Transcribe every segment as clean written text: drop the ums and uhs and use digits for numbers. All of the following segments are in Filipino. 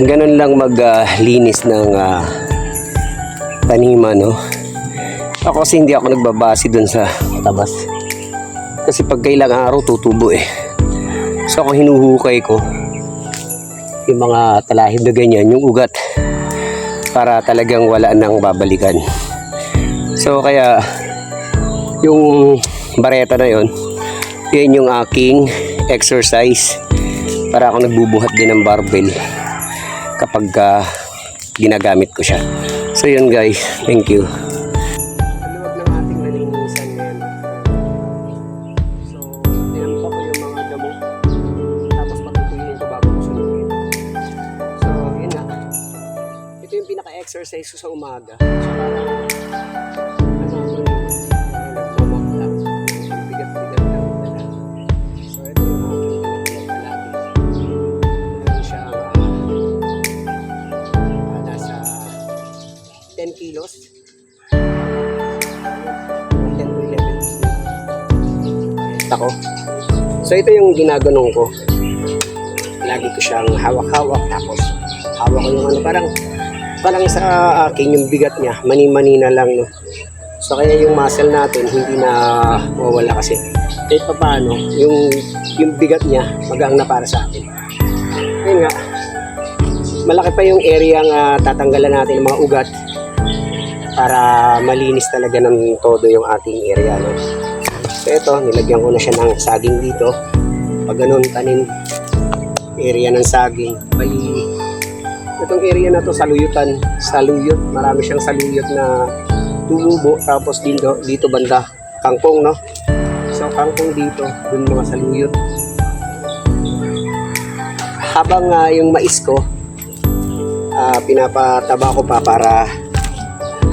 Ganun lang maglinis ng taniman, no? Ako kasi hindi ako nagbabase dun sa tabas. Kasi pag kailang araw tutubo eh. So kung hinuhukay ko yung mga talahib na ganyan, yung ugat, para talagang wala nang babalikan. So kaya yung bareta na yon, yan yung aking exercise para ako nagbubuhat din ng barbell kapag ginagamit ko siya. So yun guys, thank you. Maluwag ng ating nalinisan ngayon. So tinampa ko yung mga damo, tapos patutuyin ko bago ko sunugin. So yun na, ito yung pinaka-exercise ko sa umaga. So ito yung aking nasa 10 kilos. 10 to 11 ako. So ito yung ginaganong ko. Lagi ko siyang hawak-hawak, tapos hawak ko yung parang sa akin yung bigat niya, mani-mani na lang, no. So kaya yung muscle natin hindi na mawala kasi kahit pa paano yung bigat niya magaan na para sa atin. Ayun nga, malaki pa yung area nga tatanggalan natin ng mga ugat para malinis talaga ng todo yung ating area, no? So ito, nilagyan ko na siya ng saging dito. Pag ganun, tanim area ng saging. Bali, itong area na to saluyutan, saluyot. Marami siyang saluyot na tumubo. Tapos dito banda, kangkong, no? So kangkong dito, dun mga saluyot. Habang yung mais ko, pinapataba ko pa para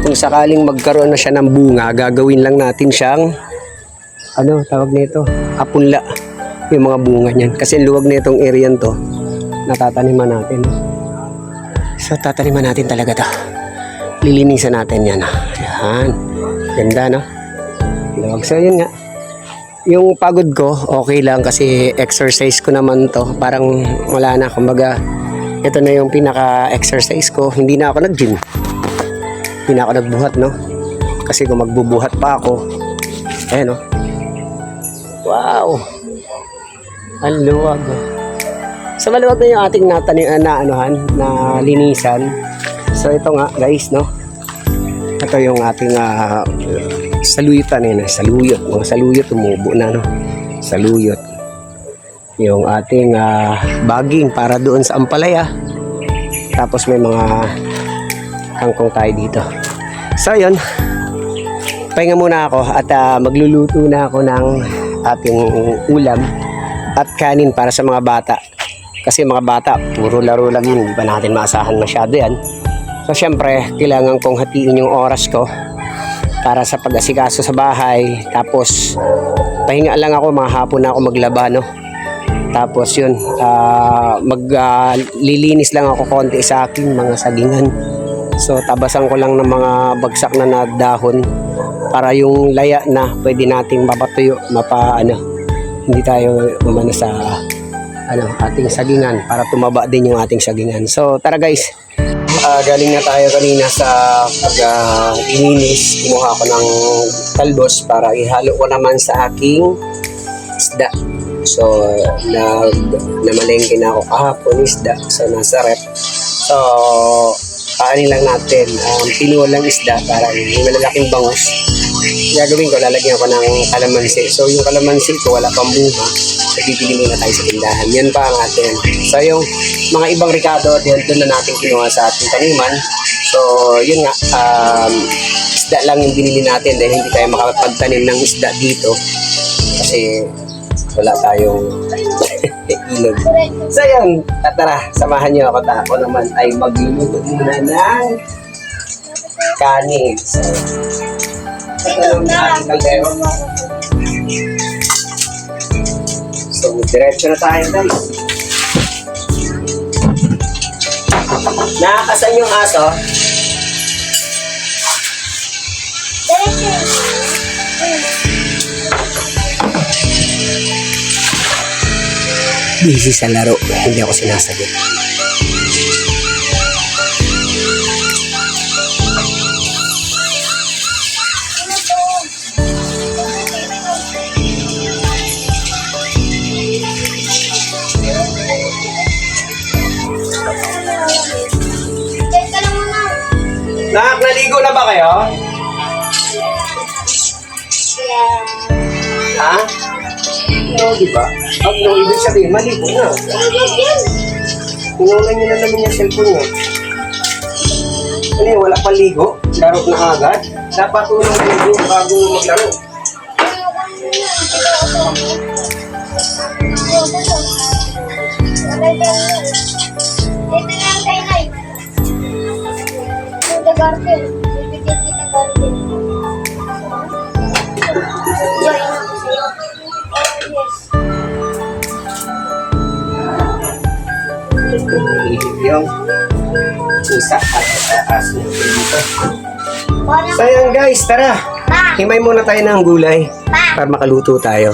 kung sakaling magkaroon na siya ng bunga, gagawin lang natin siyang tawag nito, apunla yung mga bunga niyan. Kasi luwag na itong area to, natataniman natin. So tataniman natin talaga to. Lilinisan natin yan. Yan. Ganda, no? Luwag. So yun nga. Yung pagod ko, okay lang kasi exercise ko naman to. Parang wala na. Kumbaga, ito na yung pinaka-exercise ko. Hindi na ako nag-gym. Hindi na ako nagbuhat, no? Kasi kung magbubuhat pa ako, ayan, no? Wow! Ang luwag. So maluwag na yung ating na linisan. So ito nga guys, no? Ito yung ating saluyutan yun. Saluyot. Mga saluyot tumubo na, no? Saluyot. Yung ating baging para doon sa ampalaya. Tapos may mga kangkong tayo dito. So yun, pahinga muna ako at magluluto na ako ng ating ulam at kanin para sa mga bata. Kasi mga bata, puro laro lang yun. Hindi pa natin maasahan masyado yan. So syempre, kailangan kong hatiin yung oras ko para sa pag-asikaso sa bahay. Tapos, pahinga lang ako, mga hapon na ako maglaba, no? Tapos yun, maglilinis lang ako konti sa aking mga sagingan. So tabasan ko lang ng mga bagsak na dahon para yung laya na pwede nating mapatuyo, hindi tayo umano sa ating sagingan para tumaba din yung ating sagingan. So tara guys, galing na tayo kanina sa pag-ininis. Kumuha ko ng talbos para ihalo ko naman sa aking isda. So namalengke na ako kahapon isda. So nasa rep. So paanin lang natin, pinuha lang isda para yung malalaking bangus. Gagawin ko, lalagyan ko ng kalamansi. So yung kalamansi ko wala pang bunga, so bibili muna tayo sa tindahan. Yan pa ang atin. So yung mga ibang ricado, doon na natin kinuha sa ating taniman. So yun nga, isda lang yung binili natin dahil hindi tayo makapagtanim ng isda dito kasi wala tayong ilog. So yun, tara, samahan niyo ako. Ako naman ay magluluto muna ng kanin. So diretso na tayo guys. Nakakasan yung aso? Busy sa laro, hindi ako sinasagot. Naligo na ba kayo? Ha? No, di ba? Pag no, ibig sabihin, maligo na. Inulan niyo na naman yung cellphone niyo. Ano yun, wala pang ligo? Laro na agad? Dapat unang ligo bago maglaro. Yung isa at aso dito. So yan guys, tara. Himay muna tayo ng gulay para makaluto tayo.